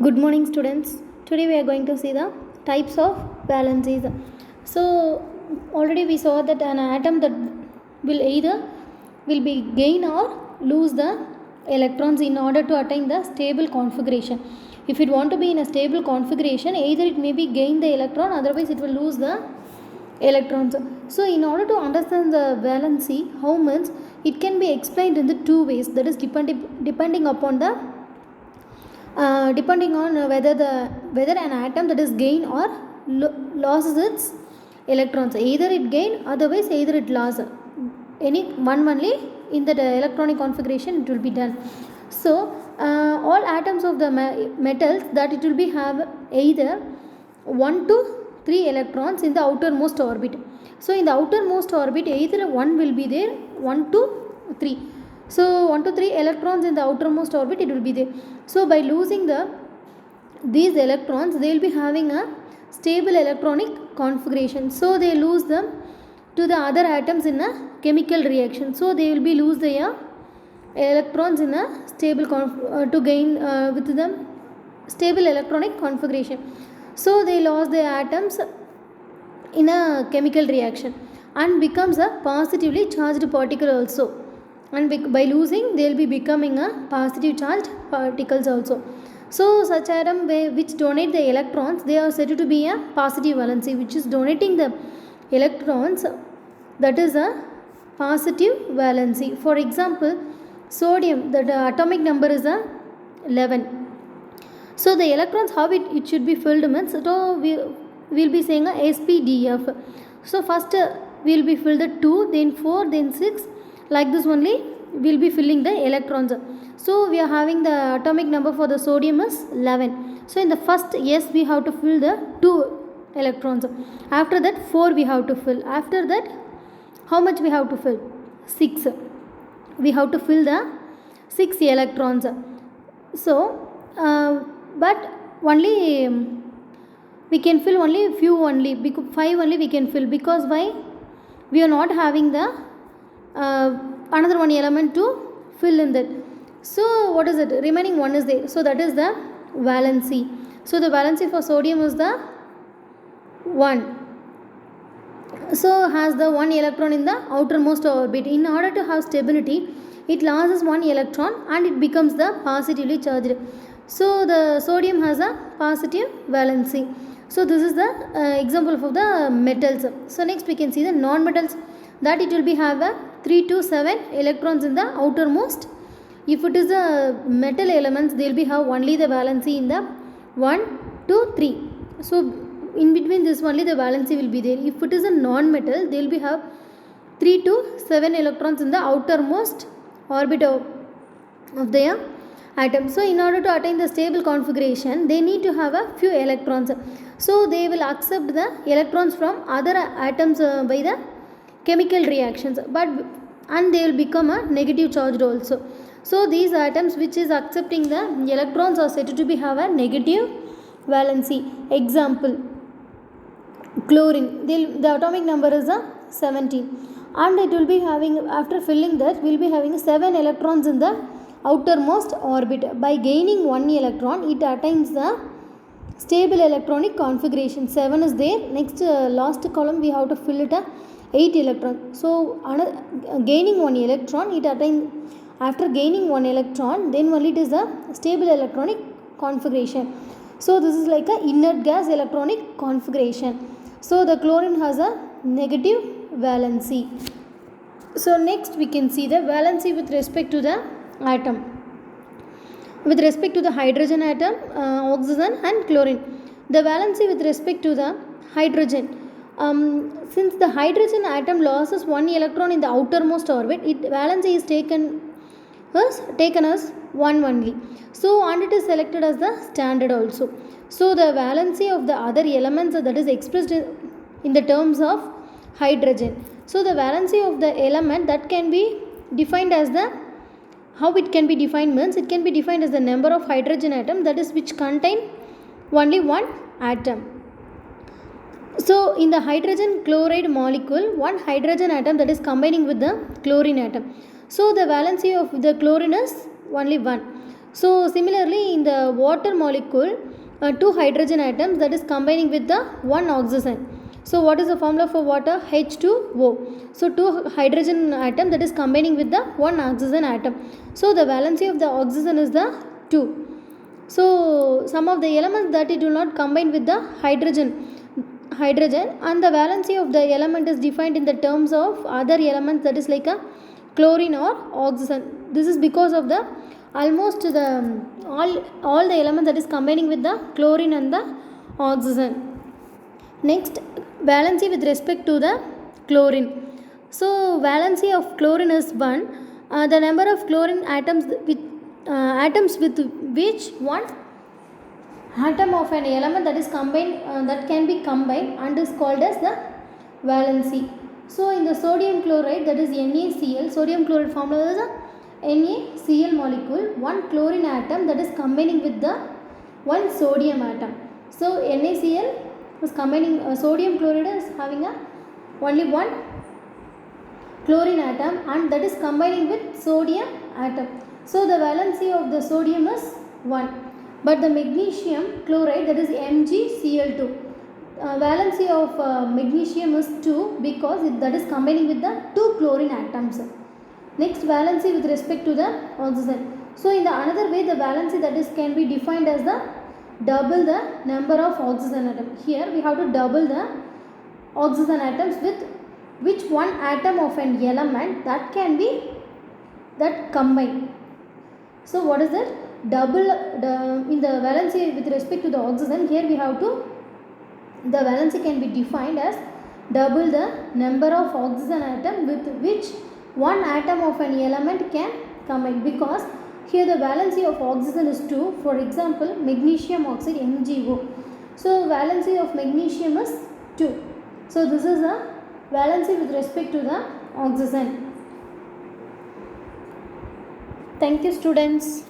Good morning, students. Today we are going to see the types of valencies. So already we saw that an atom that will be gain or lose the electrons in order to attain the stable configuration. If it want to be in a stable configuration, either it may be gain the electron, otherwise it will lose the electrons. So in order to understand the valency, how much it can be explained in the two ways, that is depending upon the depending on whether an atom that is gain or loses its electrons. Either it gain, otherwise either it loss. Any one only in the electronic configuration it will be done. So all atoms of the metals that it will be have either 1 to 3 electrons in the outermost orbit. So in the outermost orbit either 1 will be there, 1 to 3. So 1 to 3 electrons in the outermost orbit it will be there. So by losing these electrons, they will be having a stable electronic configuration. So they lose them to the other atoms in a chemical reaction. So they will be lose their electrons in a stable to gain with them stable electronic configuration. So they lost the atoms in a chemical reaction and becomes a positively charged particle also. And by losing they will be becoming a positive charged particles also. So such atom which donate the electrons, they are said to be a positive valency, which is donating the electrons, that is a positive valency. For example, sodium, the atomic number is a 11. So the electrons, how it should be filled means, so we will be saying a SPDF. So first we will be filled the 2, then 4, then 6, like this only we will be filling the electrons. So we are having the atomic number for the sodium is 11. So in the first S we have to fill the 2 electrons. After that 4 we have to fill. After that how much we have to fill? 6. We have to fill the 6 electrons. So but only we can fill only few only, because 5 only we can fill, because why? We are not having the another one element to fill in that. So what is it? Remaining one is there. So that is the valency. So the valency for sodium is the 1. So has the 1 electron in the outermost orbit. In order to have stability, it loses 1 electron and it becomes the positively charged. So the sodium has a positive valency. So this is the example of the metals. So next we can see the non-metals, that it will be have a 3 to 7 electrons in the outermost. If it is a metal elements, they will be have only the valency in the 1 to 3. So in between this only the valency will be there. If it is a non-metal, they will be have 3 to 7 electrons in the outermost orbit of their atom. So in order to attain the stable configuration, they need to have a few electrons. So they will accept the electrons from other atoms by the chemical reactions, and they will become a negative charged also. So these atoms which is accepting the electrons are said to be have a negative valency. Example, chlorine, the atomic number is a 17, and it will be having, after filling that, will be having 7 electrons in the outermost orbit. By gaining 1 electron, it attains the stable electronic configuration. 7 is there. Next last column we have to fill it a 8 electron. So gaining 1 electron, it attains, after gaining 1 electron, then only it is a stable electronic configuration. So this is like a inert gas electronic configuration. So the chlorine has a negative valency. So next we can see the valency with respect to the atom. With respect to the hydrogen atom, oxygen and chlorine. The valency with respect to the hydrogen. Since the hydrogen atom loses 1 electron in the outermost orbit, its valency is taken as 1 only. So and it is selected as the standard also. So the valency of the other elements, that is expressed in the terms of hydrogen. So the valency of the element that can be defined as the, how it can be defined means, it can be defined as the number of hydrogen atom, that is which contain only one atom. So in the hydrogen chloride molecule, one hydrogen atom that is combining with the chlorine atom. So the valency of the chlorine is only 1. So similarly in the water molecule, two hydrogen atoms that is combining with the one oxygen. So what is the formula for water? H2O. So two hydrogen atom that is combining with the one oxygen atom. So the valency of the oxygen is the 2. So some of the elements that it will not combine with the hydrogen, and the valency of the element is defined in the terms of other elements, that is like a chlorine or oxygen. This is because of the almost the all the elements that is combining with the chlorine and the oxygen. Next, valency with respect to the chlorine. So valency of chlorine is 1. The number of chlorine atoms with which one atom of an element that is combined, that can be combined, and is called as the valency. So in the sodium chloride, that is NaCl, sodium chloride formula is a NaCl molecule, one chlorine atom that is combining with the one sodium atom. So NaCl is combining, sodium chloride is having only one chlorine atom, and that is combining with sodium atom. So the valency of the sodium is 1. But the magnesium chloride, that is MgCl2, valency of magnesium is 2 because that is combining with the two chlorine atoms. Next, valency with respect to the oxygen. So in the another way, the valency that is can be defined as the double the number of oxygen atoms. Here we have to double the oxygen atoms with which one atom of an element that can be that combine. So what is that? Double in the valency with respect to the oxygen, here we have to, the valency can be defined as double the number of oxygen atom with which one atom of an element can combine, because here the valency of oxygen is 2. For example, magnesium oxide MgO. So valency of magnesium is 2. So this is the valency with respect to the oxygen. Thank you, students.